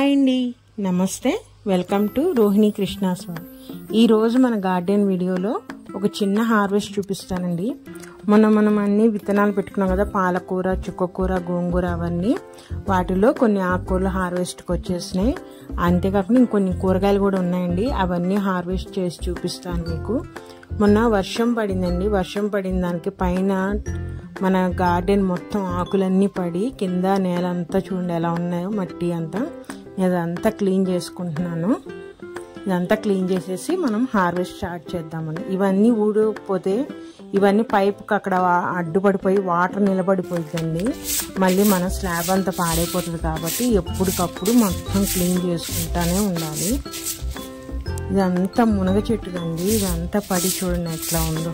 Hi అండి, నమస్తే. Welcome to Rohini Krishna's world. ఈరోజు మన గార్డెన్ వీడియోలో ఒక చిన్న హార్వెస్ట్ చూపిస్తానండి. మనం అన్ని విత్తనాలు పెట్టుకున్నాం కదా, పాలకూర, చుక్కకూర, గోంగూర, అవన్నీ వాటిలో కొన్ని ఆకుకూరలు హార్వెస్ట్కి వచ్చేసినాయి. అంతేకాకుండా ఇంకొన్ని కూరగాయలు కూడా ఉన్నాయండి. అవన్నీ హార్వెస్ట్ చేసి చూపిస్తాను మీకు. మొన్న వర్షం పడిందండి. వర్షం పడిన దానికి పైన మన గార్డెన్ మొత్తం ఆకులన్నీ పడి కింద నేల అంతా చూడండి ఎలా ఉన్నాయో, మట్టి అంతా. ఇదంతా క్లీన్ చేసుకుంటున్నాను. ఇదంతా క్లీన్ చేసేసి మనం హార్వెస్ట్ స్టార్ట్ చేద్దామని. ఇవన్నీ ఊడిపోతే ఇవన్నీ పైపుకి అక్కడ అడ్డుపడిపోయి వాటర్ నిలబడిపోయిందండి. మళ్ళీ మన స్లాబ్ అంతా పాడైపోతుంది కాబట్టి ఎప్పటికప్పుడు మొత్తం క్లీన్ చేసుకుంటానే ఉండాలి. ఇదంతా మునగ చెట్టుదండి. ఇదంతా పడి చూడండి ఎట్లా ఉందో.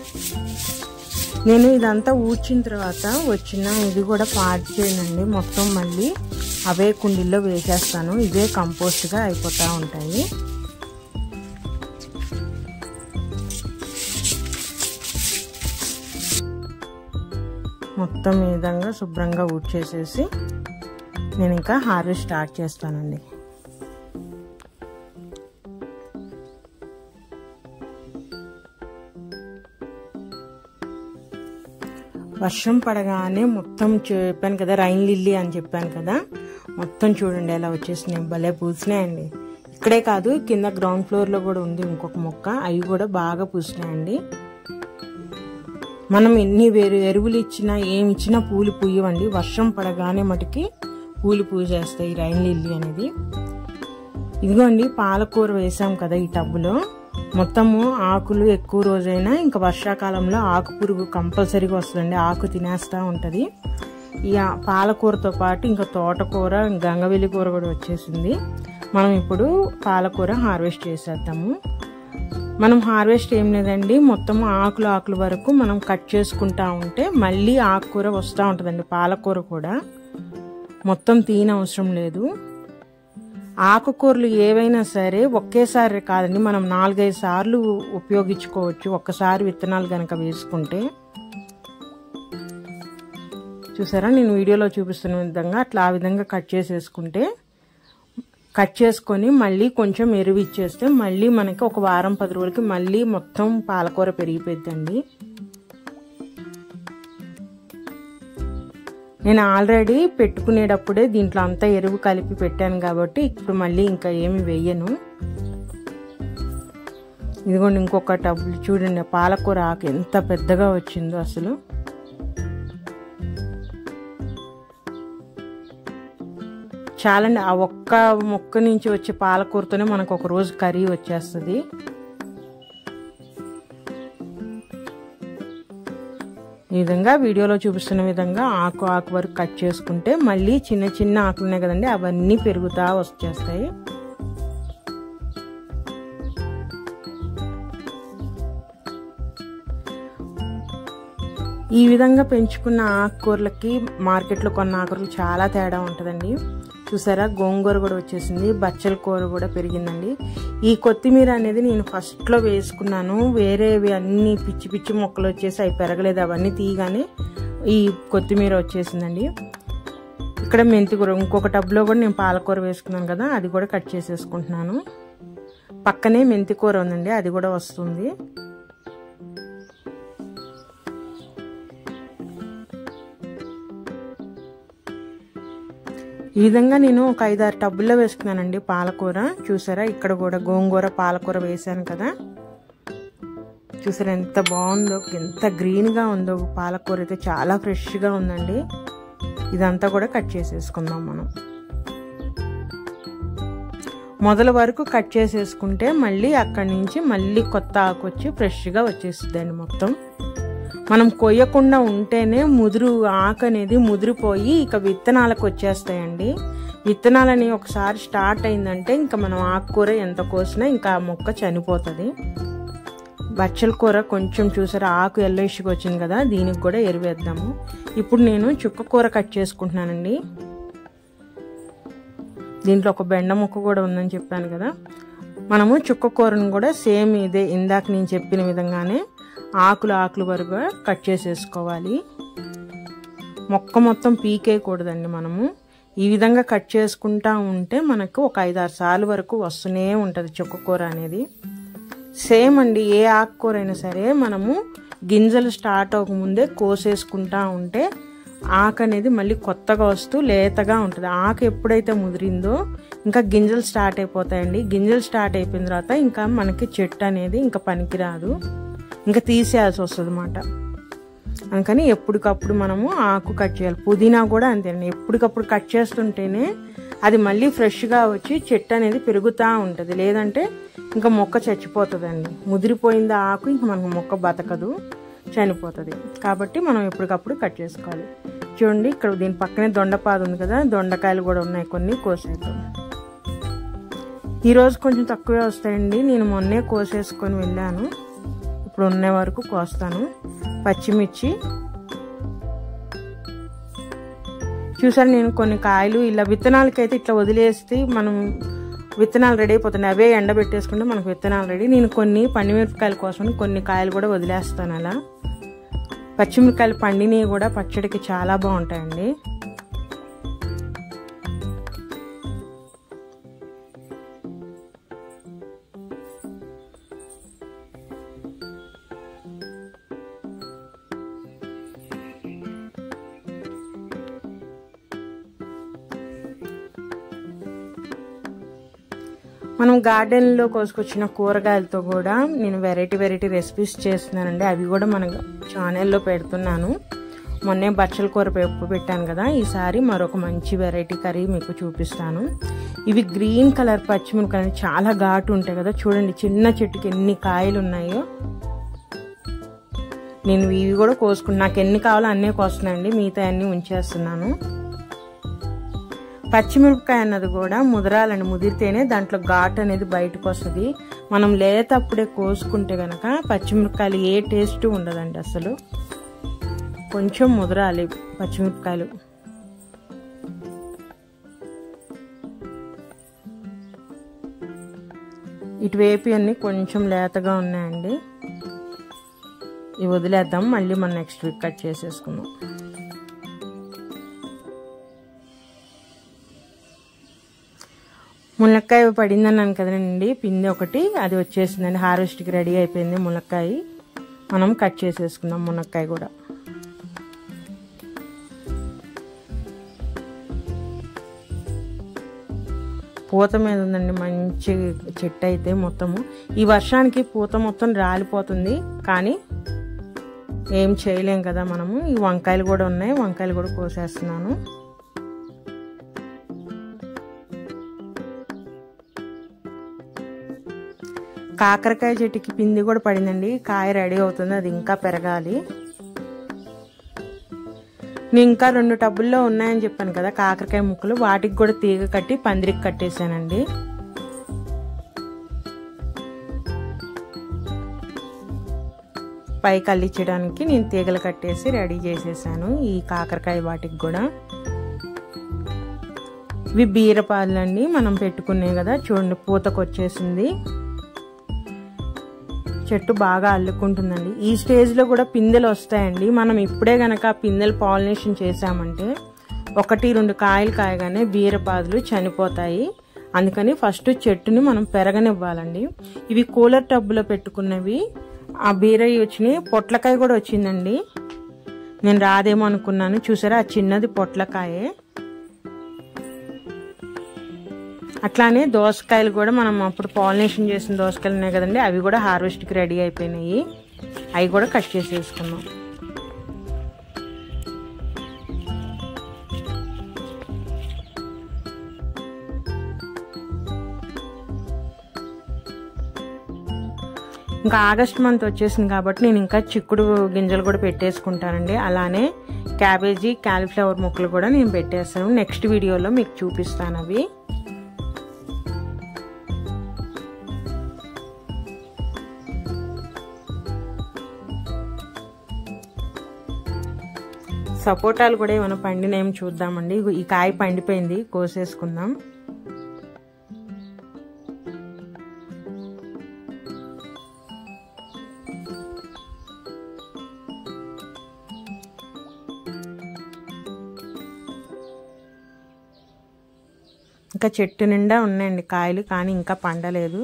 నేను ఇదంతా ఊడ్చిన తర్వాత వచ్చిన ఇది కూడా పాడు చేయనండి. మొత్తం మళ్ళీ అవే కుండీల్లో వేసేస్తాను. ఇవే కంపోస్ట్గా అయిపోతూ ఉంటాయి. మొత్తం ఈ విధంగా శుభ్రంగా ఊడ్చేసేసి నేను ఇంకా హార్వెస్ట్ స్టార్ట్ చేస్తానండి. వర్షం పడగానే మొత్తం చెప్పాను కదా, రైన్ లిల్లీ అని చెప్పాను కదా, మొత్తం చూడండి ఎలా వచ్చేసినాయి. భలే పూసినాయండి. ఇక్కడే కాదు, కింద గ్రౌండ్ ఫ్లోర్లో కూడా ఉంది ఇంకొక మొక్క. అవి కూడా బాగా పూసినాయండి. మనం ఎన్ని ఎరువులు ఇచ్చినా ఏమి ఇచ్చినా పూలు పూయవండి. వర్షం పడగానే మటుకి పూలు పూసేస్తాయి రైన్ లిల్లీ అనేది. ఇదిగోండి పాలకూర వేసాం కదా ఈ టబ్బులో. మొత్తము ఆకులు ఎక్కువ రోజైనా ఇంకా వర్షాకాలంలో ఆకు పురుగు కంపల్సరీగా వస్తుందండి. ఆకు తినేస్తూ ఉంటుంది. ఈ పాలకూరతో పాటు ఇంకా తోటకూర, గంగవెల్లి కూర కూడా వచ్చేసింది. మనం ఇప్పుడు పాలకూర హార్వెస్ట్ చేసేద్దాము. మనం హార్వెస్ట్ ఏం లేదండి, మొత్తం ఆకులు వరకు మనం కట్ చేసుకుంటా ఉంటే మళ్ళీ ఆకుకూర వస్తూ ఉంటుందండి. పాలకూర కూడా మొత్తం తీయనవసరం లేదు. ఆకుకూరలు ఏవైనా సరే ఒకేసారి కాదండి, మనం 4-5 సార్లు ఉపయోగించుకోవచ్చు ఒక్కసారి విత్తనాలు కనుక వేసుకుంటే. చూసారా, నేను వీడియోలో చూపిస్తున్న విధంగా అట్లా ఆ విధంగా కట్ చేసేసుకుంటే, కట్ చేసుకొని మళ్ళీ కొంచెం ఎరువు ఇచ్చేస్తే మళ్ళీ మనకి ఒక వారం 10 రోజులకి మళ్ళీ మొత్తం పాలకూర పెరిగిపోద్దండి. నేను ఆల్రెడీ పెట్టుకునేటప్పుడే దీంట్లో అంతా ఎరువు కలిపి పెట్టాను కాబట్టి ఇప్పుడు మళ్ళీ ఇంకా ఏమి వేయను. ఇదిగోండి ఇంకొక టబ్బు చూడండి, పాలకూర ఆకు ఎంత పెద్దగా వచ్చిందో అసలు. చాలండి, ఆ ఒక్క మొక్క నుంచి వచ్చే పాలకూరతోనే మనకు ఒక రోజు కర్రీ వచ్చేస్తుంది. ఈ విధంగా వీడియోలో చూపిస్తున్న విధంగా ఆకు వరకు కట్ చేసుకుంటే మళ్ళీ చిన్న ఆకులు ఉన్నాయి కదండి, అవన్నీ పెరుగుతా వచ్చేస్తాయి. ఈ విధంగా పెంచుకున్న ఆకుకూరలకి మార్కెట్లో కొన్న ఆకుకూరలు చాలా తేడా ఉంటుందండి. చూసారా, గోంగూర కూడా వచ్చేసింది, బచ్చల కూర కూడా పెరిగిందండి. ఈ కొత్తిమీర అనేది నేను ఫస్ట్లో వేసుకున్నాను. వేరేవి అన్ని పిచ్చి మొక్కలు వచ్చేసి అవి పెరగలేదు. అవన్నీ తీయగానే ఈ కొత్తిమీర వచ్చేసిందండి. ఇక్కడ మెంతికూర, ఇంకొక టబ్లో కూడా నేను పాలకూర వేసుకున్నాను కదా, అది కూడా కట్ చేసేసుకుంటున్నాను. పక్కనే మెంతికూర ఉందండి, అది కూడా వస్తుంది. ఈ విధంగా నేను ఒక 5-6 టబ్బుల్లో వేసుకున్నానండి పాలకూర. చూసారా, ఇక్కడ కూడా గోంగూర, పాలకూర వేసాను కదా. చూసారా ఎంత బాగుందో, ఎంత గ్రీన్గా ఉందో. పాలకూర అయితే చాలా ఫ్రెష్గా ఉందండి. ఇదంతా కూడా కట్ చేసేసుకుందాం మనం. మొదల వరకు కట్ చేసేసుకుంటే మళ్ళీ అక్కడి నుంచి మళ్ళీ కొత్త ఆకు వచ్చి ఫ్రెష్గా వచ్చేస్తుందండి మొత్తం. మనం కొయ్యకుండా ఉంటేనే ఆకు అనేది ముదిరిపోయి ఇక విత్తనాలకు వచ్చేస్తాయండి. విత్తనాలని ఒకసారి స్టార్ట్ అయిందంటే ఇంకా మనం ఆకుకూర ఎంత కోసినా ఇంకా ఆ మొక్క చనిపోతుంది. బచ్చల కూర కొంచెం చూసారా ఆకు ఎల్లోయిష్గా వచ్చింది కదా, దీనికి కూడా ఎరువేద్దాము. ఇప్పుడు నేను చుక్కకూర కట్ చేసుకుంటున్నానండి. దీంట్లో ఒక బెండ మొక్క కూడా ఉందని చెప్పాను కదా. మనము చుక్కకూరను కూడా సేమ్ ఇదే ఇందాక నేను చెప్పిన విధంగానే ఆకులు వరకు కట్ చేసేసుకోవాలి. మొక్క మొత్తం పీకేయకూడదండి. మనము ఈ విధంగా కట్ చేసుకుంటా ఉంటే మనకు ఒక 5-6 సార్లు వరకు వస్తూనే ఉంటుంది చుక్కకూర అనేది. సేమ్ అండి, ఏ ఆకుకూర అయినా సరే మనము గింజలు స్టార్ట్ అవ్వకముందే కోసేసుకుంటా ఉంటే ఆకు అనేది మళ్ళీ కొత్తగా వస్తూ లేతగా ఉంటుంది. ఆకు ఎప్పుడైతే ముదిరిందో ఇంకా గింజలు స్టార్ట్ అయిపోతాయండి. గింజలు స్టార్ట్ అయిపోయిన తర్వాత ఇంకా మనకి చెట్టు అనేది ఇంకా పనికిరాదు, ఇంకా తీసేయాల్సి వస్తుంది అన్నమాట. అందుకని ఎప్పటికప్పుడు మనము ఆకు కట్ చేయాలి. పుదీనా కూడా అంతేనండి, ఎప్పటికప్పుడు కట్ చేస్తుంటేనే అది మళ్ళీ ఫ్రెష్గా వచ్చి చెట్టు అనేది పెరుగుతూ ఉంటుంది. లేదంటే ఇంకా మొక్క చచ్చిపోతుందండి. ముదిరిపోయింది ఆకు, ఇంకా మనకు మొక్క బతకదు, చనిపోతుంది. కాబట్టి మనం ఎప్పటికప్పుడు కట్ చేసుకోవాలి. చూడండి, ఇక్కడ దీని పక్కనే దొండపాదు ఉంది కదా, దొండకాయలు కూడా ఉన్నాయి, కొన్ని కోసేద్దాం. ఈరోజు కొంచెం తక్కువే వస్తాయండి, నేను మొన్నే కోసేసుకొని వెళ్ళాను. ఇప్పుడు ఉన్న వరకు కోస్తాను. పచ్చిమిర్చి చూసాను నేను, కొన్ని కాయలు ఇలా విత్తనాలకైతే ఇట్లా వదిలేస్తే మనం విత్తనాలు రెడీ అయిపోతున్నాయి. అవే ఎండబెట్టేసుకుంటే మనకు విత్తనాలు రెడీ. నేను కొన్ని పండుమిరపకాయల కోసం కొన్ని కాయలు కూడా వదిలేస్తాను అలా. పచ్చిమిరపకాయలు పండినవి కూడా పచ్చడికి చాలా బాగుంటాయండి. మనం గార్డెన్లో కోసుకొచ్చిన కూరగాయలతో కూడా నేను వెరైటీ రెసిపీస్ చేస్తున్నానండి. అవి కూడా మన ఛానల్లో పెడుతున్నాను. మొన్నే బచ్చల కూర పెట్టాను కదా, ఈసారి మరొక మంచి వెరైటీ కర్రీ మీకు చూపిస్తాను. ఇవి గ్రీన్ కలర్ పచ్చిమిరపకాయలు చాలా ఘాటు ఉంటాయి కదా. చూడండి, చిన్న చెట్టుకి ఎన్ని కాయలు ఉన్నాయో. నేను ఇవి కూడా కోసుకున్నాను, నాకు ఎన్ని కావాలో అన్నీ కోస్తున్నానండి, మిగతా అన్నీ ఉంచేస్తున్నాను. పచ్చిమిరపకాయ అన్నది కూడా ముదరాలండి, ముదిరితేనే దాంట్లో ఘాటు అనేది బయటకు వస్తుంది. మనం లేత అప్పుడే కోసుకుంటే కనుక పచ్చిమిరపకాయలు ఏ టేస్ట్ ఉండదండి అసలు. కొంచెం ముదరాలి పచ్చిమిరపకాయలు. ఇటువైపు అన్ని కొంచెం లేతగా ఉన్నాయండి, ఇవి వదిలేద్దాం, మళ్ళీ మనం నెక్స్ట్ వీక్ కట్ చేసేసుకుందాం. ములక్కాయ పడిందన్నాను కదండి, పిండి ఒకటి అది వచ్చేసిందండి, హార్వెస్ట్కి రెడీ అయిపోయింది ములక్కాయ. మనం కట్ చేసేసుకుందాం మునక్కాయ కూడా. పూత మీద ఉందండి మంచి చెట్టు అయితే మొత్తము. ఈ వర్షానికి పూత మొత్తం రాలిపోతుంది, కానీ ఏం చేయలేం కదా మనము. ఈ వంకాయలు కూడా ఉన్నాయి, వంకాయలు కూడా కోసేస్తున్నాను. కాకరకాయ చెట్టుకి పిండి కూడా పడిందండి, కాయ రెడీ అవుతుంది, అది ఇంకా పెరగాలి. నేను ఇంకా 2 టబ్బుల్లో ఉన్నాయని చెప్పాను కదా కాకరకాయ ముక్కలు, వాటికి కూడా తీగ కట్టి పందిరికి కట్టేశానండి. పైకి అల్లించడానికి నేను తీగలు కట్టేసి రెడీ చేసేసాను ఈ కాకరకాయ వాటికి కూడా. ఇవి బీరపాదులండి మనం పెట్టుకున్నాయి కదా, చూడండి పూతకు వచ్చేసింది, చెట్టు బాగా అల్లుకుంటుందండి. ఈ స్టేజ్లో కూడా పిందెలు వస్తాయండి. మనం ఇప్పుడే గనక పిందెలు పాలినేషన్ చేసామంటే 1-2 కాయలు కాయగానే బీరపాదులు చనిపోతాయి. అందుకని ఫస్ట్ చెట్టుని మనం పెరగనివ్వాలండి. ఇవి కూలర్ టబ్బులో పెట్టుకున్నవి, ఆ బీరయ్య వచ్చినాయి. పొట్లకాయ కూడా వచ్చిందండి, నేను రాదేమో అనుకున్నాను. చూసారా, ఆ చిన్నది పొట్లకాయే. అట్లానే దోసకాయలు కూడా మనం అప్పుడు పాలినేషన్ చేసిన దోసకాయలు ఉన్నాయి కదండి, అవి కూడా హార్వెస్ట్కి రెడీ అయిపోయినాయి. అవి కూడా కట్ చేసేసుకున్నాం. ఇంకా ఆగస్ట్ మంత్ వచ్చేసింది కాబట్టి నేను ఇంకా చిక్కుడు గింజలు కూడా పెట్టేసుకుంటానండి. అలానే క్యాబేజీ, కాలీఫ్లవర్ ముక్కలు కూడా నేను పెట్టేస్తాను. నెక్స్ట్ వీడియోలో మీకు చూపిస్తాను అవి. సపోటాలు కూడా ఏమైనా పండినేమో చూద్దామండి. ఈ కాయ పండిపోయింది, కోసేసుకుందాం. ఇంకా చెట్టు నిండా ఉన్నాయండి కాయలు, కానీ ఇంకా పండలేదు.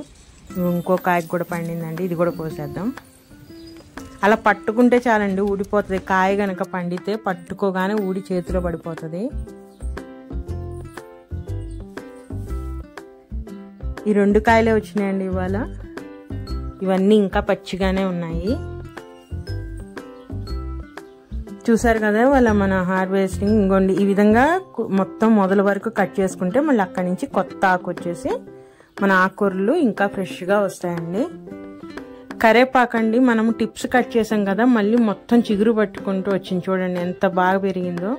ఇంకో కాయ కూడా పండిందండి, ఇది కూడా కోసేద్దాం. అలా పట్టుకుంటే చాలండి, ఊడిపోతుంది. కాయ కనుక పండితే పట్టుకోగానే ఊడి చేతిలో పడిపోతుంది. ఈ 2 కాయలే వచ్చినాయండి ఇవాళ. ఇవన్నీ ఇంకా పచ్చిగానే ఉన్నాయి. చూసారు కదా వాళ్ళ మన హార్వెస్టింగ్. ఇంకోండి ఈ విధంగా మొత్తం మొదల వరకు కట్ చేసుకుంటే మళ్ళీ అక్కడి నుంచి కొత్త ఆకు వచ్చేసి మన ఆకుకూరలు ఇంకా ఫ్రెష్గా వస్తాయండి. కరేపాకండి మనము టిప్స్ కట్ చేసాం కదా, మళ్ళీ మొత్తం చిగురు పట్టుకుంటూ వచ్చింది. చూడండి ఎంత బాగా పెరిగిందో.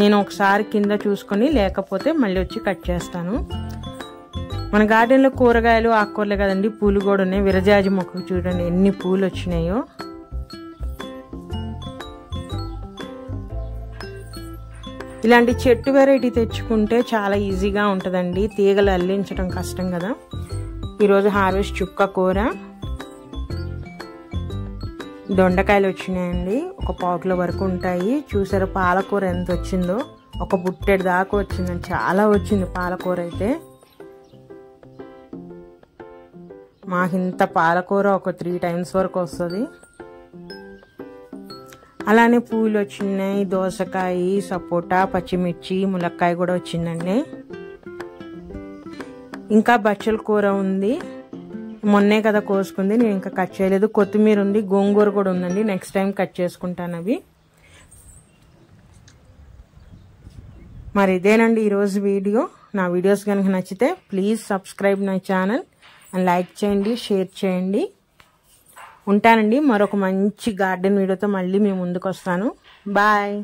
నేను ఒకసారి కింద చూసుకొని లేకపోతే మళ్ళీ వచ్చి కట్ చేస్తాను. మన గార్డెన్లో కూరగాయలు ఆకుకూరలే కదండి, పూలు కూడా ఉన్నాయి. విరజాజి మొక్కకు చూడండి ఎన్ని పూలు వచ్చినాయో. ఇలాంటి చెట్టు వెరైటీ తెచ్చుకుంటే చాలా ఈజీగా ఉంటుందండి. తీగలు అల్లించడం కష్టం కదా. ఈరోజు హార్వెస్ట్ చుక్క కూర, దొండకాయలు వచ్చినాయండి. ఒక 1 కిలో వరకు ఉంటాయి. చూసారా పాలకూర ఎంత వచ్చిందో, ఒక బుట్టెడు దాకా వచ్చిందండి. చాలా వచ్చింది పాలకూర అయితే. మాకింత పాలకూర ఒక 3 టైమ్స్ వరకు వస్తుంది. అలానే పూలు వచ్చినాయి, దోసకాయ, సపోటా, పచ్చిమిర్చి, ములక్కాయ కూడా వచ్చిందండి. ఇంకా బచ్చల కూర ఉంది, మొన్నే కదా కోసుకుంది, నేను ఇంకా కట్ చేయలేదు. కొత్తిమీర ఉంది, గోంగూర కూడా ఉందండి, నెక్స్ట్ టైం కట్ చేసుకుంటాను అవి. మరి ఇదేనండి ఈరోజు వీడియో. నా వీడియోస్ కనుక నచ్చితే please subscribe my channel and like చేయండి, షేర్ చేయండి. ఉంటానండి, మరొక మంచి గార్డెన్ వీడియోతో మళ్ళీ మీ ముందుకు వస్తాను. బాయ్.